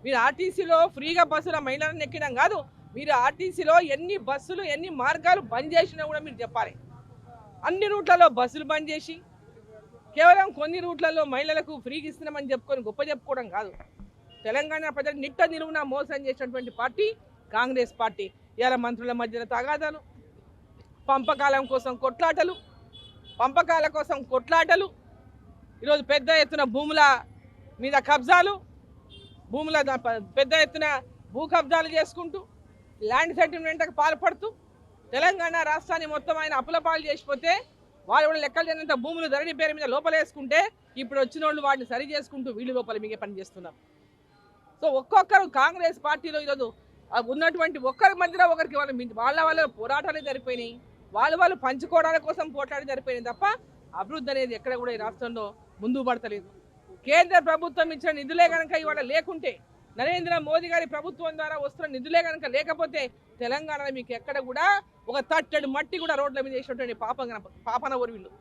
మీరు ఆర్టీసీలో ఫ్రీగా బస్సుల మహిళలను ఎక్కడం కాదు, మీరు ఆర్టీసీలో ఎన్ని బస్సులు ఎన్ని మార్గాలు బంద్ చేసినా కూడా మీరు చెప్పాలి. అన్ని రూట్లలో బస్సులు బంద్ చేసి కేవలం కొన్ని రూట్లలో మహిళలకు ఫ్రీగా ఇస్తున్నామని గొప్ప చెప్పుకోవడం కాదు. తెలంగాణ ప్రజలు నిట్ట నిలువున మోసం చేసినటువంటి పార్టీ కాంగ్రెస్ పార్టీ. ఇవాళ మంత్రుల మధ్యన తగాదాలు, పంపకాల కోసం కొట్లాటలు, ఈరోజు పెద్ద ఎత్తున భూముల మీద కబ్జాలు, పెద్ద ఎత్తున భూ కబ్జాలు చేసుకుంటూ ల్యాండ్ సెటిల్మెంట్కి పాల్పడుతూ తెలంగాణ రాష్ట్రాన్ని మొత్తం ఆయన అప్పులపాలు చేసిపోతే వాళ్ళు కూడా లెక్కలు లేనంత భూములు ధరణి పేరు మీద లోపలేసుకుంటే ఇప్పుడు వచ్చిన వాళ్ళు వాటిని సరి చేసుకుంటూ వీళ్ళు లోపల మీకే పనిచేస్తున్నారు. సో ఒక్కొక్కరు కాంగ్రెస్ పార్టీలో ఈరోజు ఉన్నటువంటి ఒక్కరి మధ్యలో ఒకరికి వాళ్ళ పోరాటాలే జరిపోయినాయి, వాళ్ళు పంచుకోవడాల కోసం పోరాటాలు జరిపోయినాయి తప్ప అభివృద్ధి అనేది ఎక్కడ కూడా ఈ రాష్ట్రంలో ముందుకు పడతలేదు. కేంద్ర ప్రభుత్వం ఇచ్చిన నిధులే కనుక ఇవాళ లేకుంటే, నరేంద్ర మోదీ గారి ప్రభుత్వం ద్వారా వస్తున్న నిధులే కనుక లేకపోతే తెలంగాణలో మీకు ఎక్కడ కూడా ఒక తట్టెడు మట్టి కూడా రోడ్ల మీద వేసినటువంటి పాపన ఊరు వీళ్ళు.